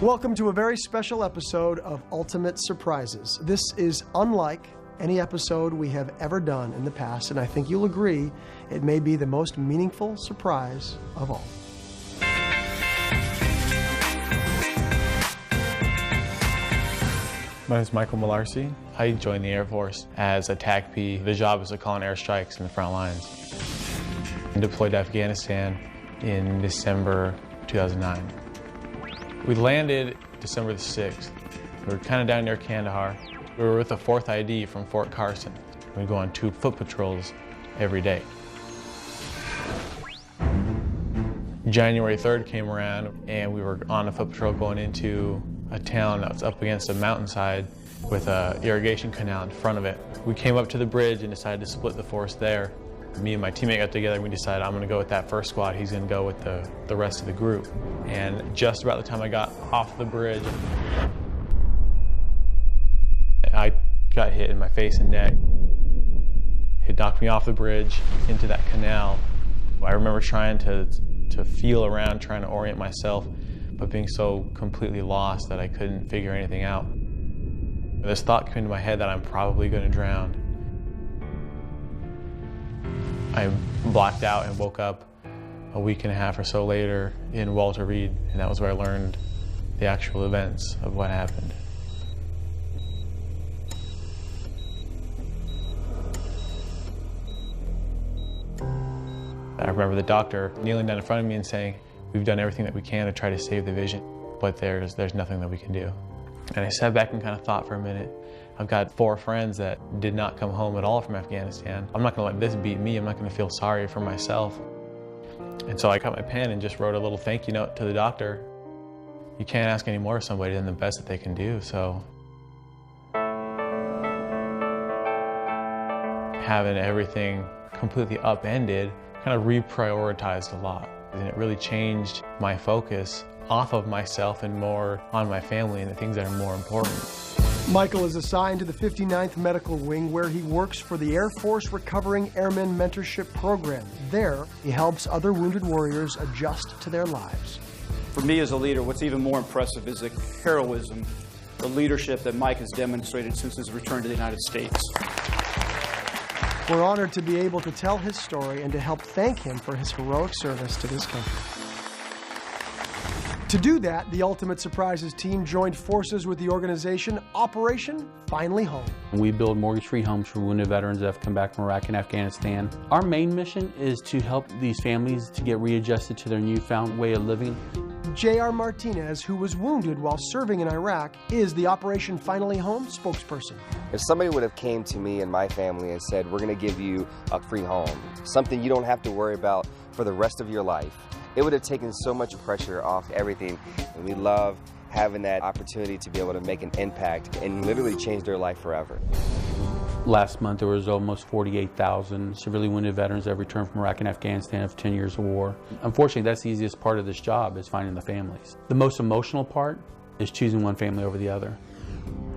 Welcome to a very special episode of Ultimate Surprises. This is unlike any episode we have ever done in the past, and I think you'll agree it may be the most meaningful surprise of all. My name is Michael Malarsie. I joined the Air Force as a TACP. The job is to call in airstrikes in the front lines. I deployed to Afghanistan in December 2009. We landed December the 6th. We were kind of down near Kandahar. We were with the 4th ID from Fort Carson. We go on 2 foot patrols every day. January 3rd came around and we were on a foot patrol going into a town that was up against a mountainside with an irrigation canal in front of it. We came up to the bridge and decided to split the force there. Me and my teammate got together and we decided I'm going to go with that first squad, he's going to go with the rest of the group. And just about the time I got off the bridge, I got hit in my face and neck. It knocked me off the bridge into that canal. I remember trying to feel around, trying to orient myself, but being so completely lost that I couldn't figure anything out. This thought came into my head that I'm probably going to drown. I blacked out and woke up a week and a half or so later in Walter Reed, and that was where I learned the actual events of what happened. I remember the doctor kneeling down in front of me and saying, "We've done everything that we can to try to save the vision, but there's nothing that we can do." And I sat back and kind of thought for a minute. I've got 4 friends that did not come home at all from Afghanistan. I'm not going to let this beat me. I'm not going to feel sorry for myself. And so I got my pen and just wrote a little thank you note to the doctor. You can't ask any more of somebody than the best that they can do. So having everything completely upended kind of reprioritized a lot. And it really changed my focus off of myself and more on my family and the things that are more important. Michael is assigned to the 59th Medical Wing, where he works for the Air Force Recovering Airmen Mentorship Program. There, he helps other wounded warriors adjust to their lives. For me as a leader, what's even more impressive is the heroism, the leadership that Mike has demonstrated since his return to the United States. We're honored to be able to tell his story and to help thank him for his heroic service to this country. To do that, the Ultimate Surprises team joined forces with the organization Operation Finally Home. We build mortgage-free homes for wounded veterans that have come back from Iraq and Afghanistan. Our main mission is to help these families to get readjusted to their newfound way of living. J.R. Martinez, who was wounded while serving in Iraq, is the Operation Finally Home spokesperson. If somebody would have came to me and my family and said, "We're going to give you a free home, something you don't have to worry about for the rest of your life," it would have taken so much pressure off everything. And we love having that opportunity to be able to make an impact and literally change their life forever. Last month, there was almost 48,000 severely wounded veterans that returned from Iraq and Afghanistan after 10 years of war. Unfortunately, that's the easiest part of this job, is finding the families. The most emotional part is choosing one family over the other.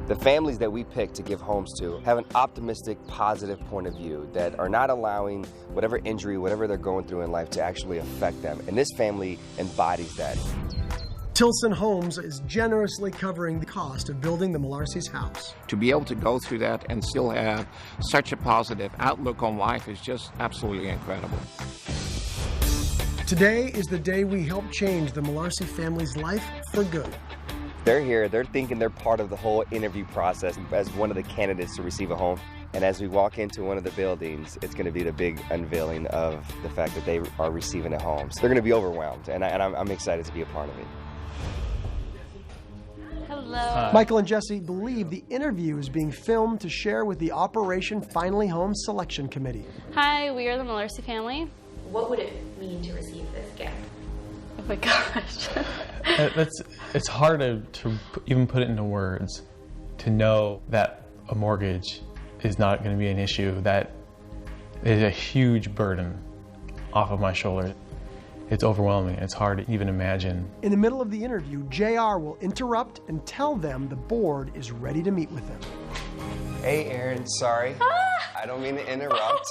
The families that we pick to give homes to have an optimistic, positive point of view that are not allowing whatever injury, whatever they're going through in life to actually affect them. And this family embodies that. Tilson Homes is generously covering the cost of building the Malarsie's house. To be able to go through that and still have such a positive outlook on life is just absolutely incredible. Today is the day we help change the Malarsie family's life for good. They're here, they're thinking they're part of the whole interview process as one of the candidates to receive a home. And as we walk into one of the buildings, it's going to be the big unveiling of the fact that they are receiving a home. So they're going to be overwhelmed, and I'm excited to be a part of it. Hello. Michael and Jesse believe the interview is being filmed to share with the Operation Finally Home Selection Committee. Hi, we are the Malarsie family. What would it mean to receive this gift? Oh my gosh. It's hard to even put it into words, to know that a mortgage is not going to be an issue. That is a huge burden off of my shoulders. It's overwhelming. It's hard to even imagine. In the middle of the interview, JR will interrupt and tell them the board is ready to meet with them. Hey, Aaron, sorry. I don't mean to interrupt.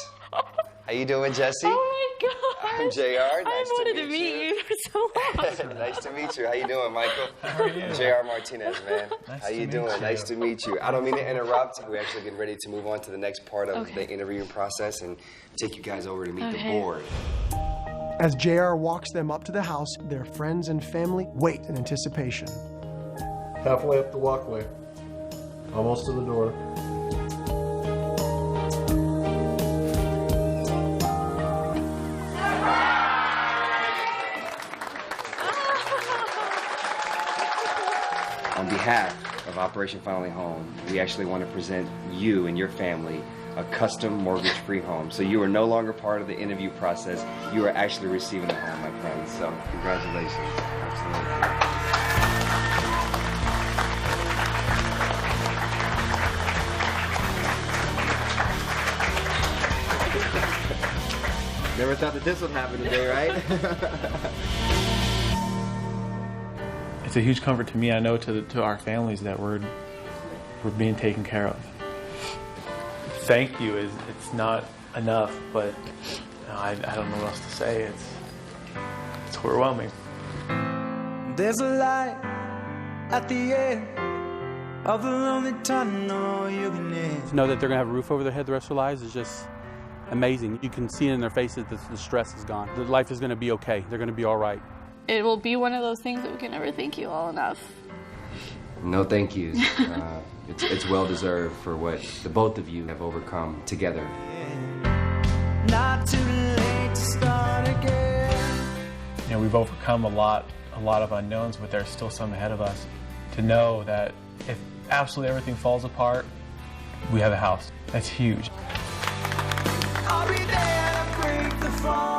How you doing, Jesse? Oh my God. I'm JR. I wanted to meet you for so long. Nice to meet you. How you doing, Michael? How are you? JR Martinez, man. Nice How to you meet doing? you. Nice to meet you. I don't mean to interrupt. We're actually getting ready to move on to the next part of Okay. the interviewing process and take you guys over to meet the board. As JR walks them up to the house, their friends and family wait in anticipation. Halfway up the walkway. Almost to the door. On behalf of Operation Finally Home, we actually want to present you and your family a custom mortgage-free home. So you are no longer part of the interview process. You are actually receiving a home, my friends. So congratulations. Absolutely. Never thought that this would happen today, right? It's a huge comfort to me. I know to our families that we're being taken care of. Thank you it's not enough, but I don't know what else to say. It's overwhelming. There's a light at the end of the lonely tunnel you can To know that they're going to have a roof over their head the rest of their lives is just amazing. You can see it in their faces that the stress is gone. The life is going to be okay. They're going to be all right. It will be one of those things that we can never thank you all enough. No thank yous. It's well deserved for what the both of you have overcome together. Not too late to start again. You know, we've overcome a lot of unknowns, but there's still some ahead of us. To know that if absolutely everything falls apart, we have a house. That's huge. I'll be there to break the fall.